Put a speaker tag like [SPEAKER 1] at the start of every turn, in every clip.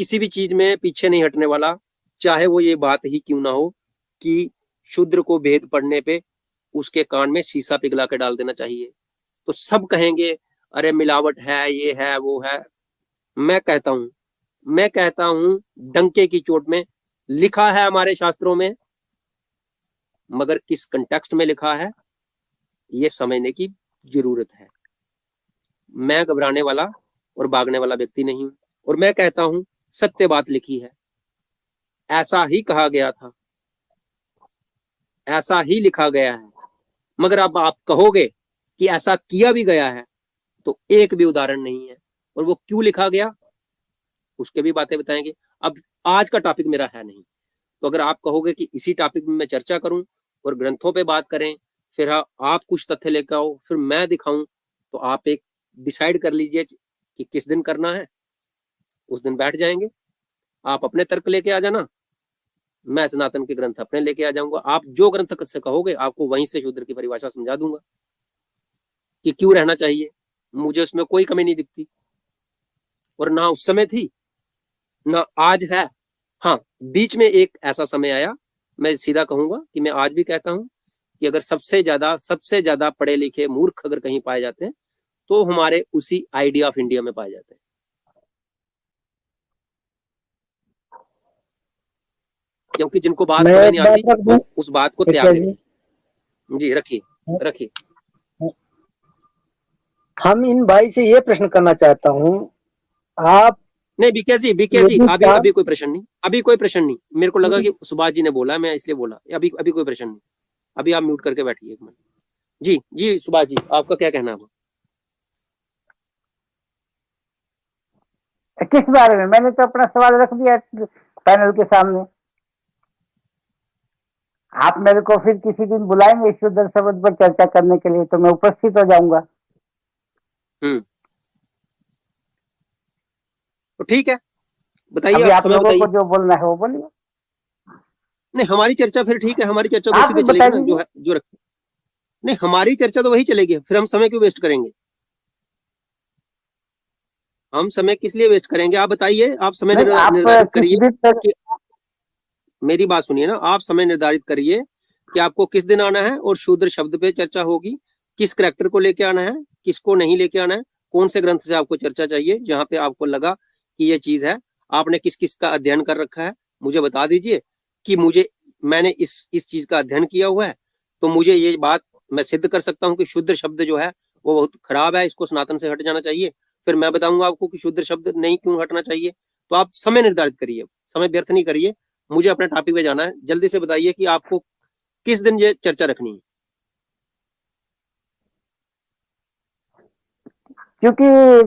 [SPEAKER 1] किसी भी चीज में पीछे नहीं हटने वाला, चाहे वो ये बात ही क्यों ना हो कि शूद्र को वेद पढ़ने पे उसके कान में शीशा पिघला के डाल देना चाहिए। तो सब कहेंगे अरे मिलावट है, ये है, वो है। मैं कहता हूं डंके की चोट में लिखा है हमारे शास्त्रों में, मगर किस कंटेक्स्ट में लिखा है ये समझने की जरूरत है। मैं घबराने वाला और भागने वाला व्यक्ति नहीं हूं, और मैं कहता हूं सत्य बात लिखी है, ऐसा ही कहा गया था, ऐसा ही लिखा गया है। मगर अब आप कहोगे कि ऐसा किया भी गया है, तो एक भी उदाहरण नहीं है, और वो क्यों लिखा गया उसके भी बातें बताएंगे। अब आज का टॉपिक मेरा है नहीं, तो अगर आप कहोगे कि इसी टॉपिक में मैं चर्चा करूं और ग्रंथों पे बात करें, फिर आप कुछ तथ्य लेकर आओ, फिर मैं दिखाऊं, तो आप एक डिसाइड कर लीजिए कि किस दिन करना है, उस दिन बैठ जाएंगे। आप अपने तर्क लेके आ जाना, मैं सनातन के ग्रंथ अपने लेके आ जाऊंगा। आप जो ग्रंथ से कहोगे आपको वहीं से शूद्र की परिभाषा समझा दूंगा कि क्यों रहना चाहिए। मुझे उसमें कोई कमी नहीं दिखती, और ना उस समय थी ना आज है। हाँ, बीच में एक ऐसा समय आया, मैं सीधा कहूंगा कि मैं आज भी कहता हूं कि अगर सबसे ज्यादा पढ़े लिखे मूर्ख अगर कहीं पाए जाते हैं तो हमारे उसी आइडिया ऑफ इंडिया में पाए जाते हैं। क्योंकि जिनको बात समझ नहीं आती वो उस बात को त्याग देते हैं। जी रखिए।
[SPEAKER 2] हम इन भाई से ये प्रश्न करना चाहता हूँ, आप
[SPEAKER 1] नहीं बीके जी अभी कोई प्रश्न नहीं, मेरे को लगा कि सुभाष जी ने बोला, मैं इसलिए बोला। अभी कोई प्रश्न नहीं, अभी आप म्यूट करके बैठिए एक मिनट। जी सुभाष जी, आपका क्या कहना है?
[SPEAKER 3] किस बारे में? मैंने तो अपना सवाल रख दिया पैनल के सामने। आप मेरे को फिर किसी दिन बुलाएंगे शुद्ध शब्द पर चर्चा करने के लिए, तो मैं उपस्थित हो जाऊंगा।
[SPEAKER 1] तो ठीक है, बताइए
[SPEAKER 3] आप लोगों को जो बोलना है वो बोलिए।
[SPEAKER 1] नहीं, हमारी चर्चा फिर ठीक है, हमारी चर्चा तो उसी पे चलेगी ना, जो रखे। नहीं, हमारी चर्चा तो वही चलेगी, फिर हम समय क्यों वेस्ट करेंगे? हम समय किस लिए वेस्ट करेंगे? आप बताइए, आप समय निर्धारित करिए। मेरी बात सुनिए ना, आप समय निर्धारित करिए कि आपको किस दिन आना है और शूद्र शब्द पे चर्चा होगी। किस करैक्टर को लेके आना है, किसको नहीं लेके आना है, कौन से ग्रंथ से आपको चर्चा चाहिए, जहां पे आपको लगा कि ये चीज है। आपने किस किस का अध्ययन कर रखा है मुझे बता दीजिए कि मैंने इस चीज का अध्ययन किया हुआ है, तो मुझे ये बात मैं सिद्ध कर सकता हूँ कि शुद्र शब्द जो है वो बहुत खराब है, इसको सनातन से हट जाना चाहिए। फिर मैं बताऊंगा आपको कि शुद्र शब्द नहीं क्यों हटना चाहिए। तो आप समय निर्धारित करिए, समय व्यर्थ नहीं करिए। मुझे अपने टॉपिक पे जाना है, जल्दी से बताइए कि आपको किस दिन ये चर्चा रखनी है।
[SPEAKER 3] क्योंकि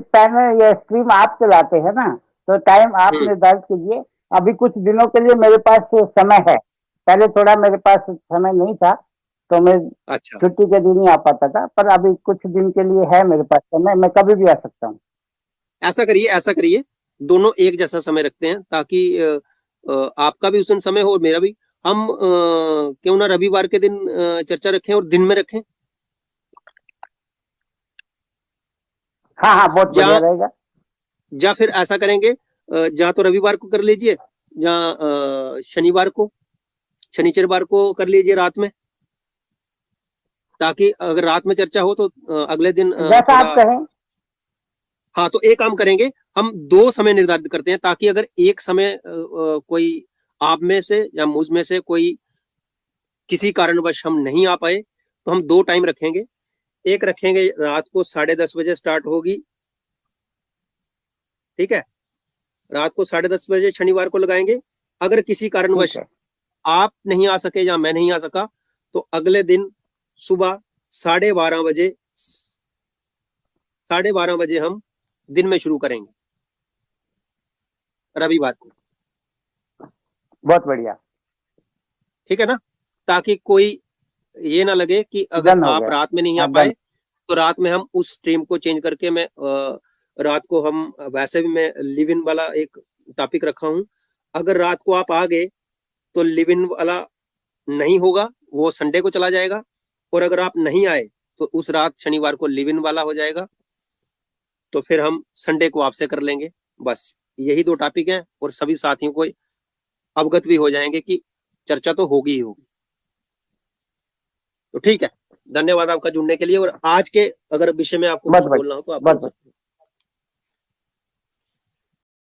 [SPEAKER 3] पैनल या स्ट्रीम आप चलाते हैं ना, तो टाइम आप निर्धारित कीजिए। अभी कुछ दिनों के लिए मेरे पास समय है, पहले थोड़ा मेरे पास समय नहीं था, तो मैं छुट्टी के दिन ही आ पाता था, पर अभी कुछ दिन के लिए है मेरे पास समय, मैं कभी भी आ सकता हूँ।
[SPEAKER 1] ऐसा करिए, दोनों एक जैसा समय रखते हैं ताकि आपका भी उस दिन समय हो और मेरा भी। हम क्यों ना रविवार के दिन चर्चा रखें और दिन में रखें।
[SPEAKER 3] हाँ बहुत बढ़िया रहेगा।
[SPEAKER 1] या फिर ऐसा करेंगे, जहाँ तो रविवार को कर लीजिए, जहाँ शनिचरवार को कर लीजिए रात में, ताकि अगर रात में चर्चा हो तो अगले दिन
[SPEAKER 3] जैसा आप कहें।
[SPEAKER 1] हाँ, तो एक काम करेंगे, हम 2 समय निर्धारित करते हैं, ताकि अगर एक समय कोई आप में से या मुझ में से कोई किसी कारणवश हम नहीं आ पाए, तो हम 2 टाइम रखेंगे। एक रखेंगे रात को 10:30 बजे स्टार्ट होगी, ठीक है, रात को 10:30 बजे शनिवार को लगाएंगे। अगर किसी कारणवश आप नहीं आ सके या मैं नहीं आ सका, तो अगले दिन सुबह 12:30 बजे हम दिन में शुरू करेंगे, रविवार को।
[SPEAKER 3] बहुत बढ़िया,
[SPEAKER 1] ठीक है ना, ताकि कोई ये ना लगे कि अगर आप रात में नहीं आ पाए तो रात में हम उस स्ट्रीम को चेंज करके मैं रात को हम वैसे भी मैं लिव इन वाला एक टॉपिक रखा हूं। अगर रात को आप आ गए तो लिव इन वाला नहीं होगा, वो संडे को चला जाएगा, और अगर आप नहीं आए तो उस रात शनिवार को लिव इन वाला हो जाएगा, तो फिर हम संडे को आपसे कर लेंगे। बस यही 2 टॉपिक हैं और सभी साथियों को अवगत भी हो जाएंगे कि चर्चा तो होगी ही होगी। तो ठीक है, धन्यवाद आपका जुड़ने के लिए। और आज के अगर विषय में आपको कुछ बोलना हो तो आप बोल सकते हैं।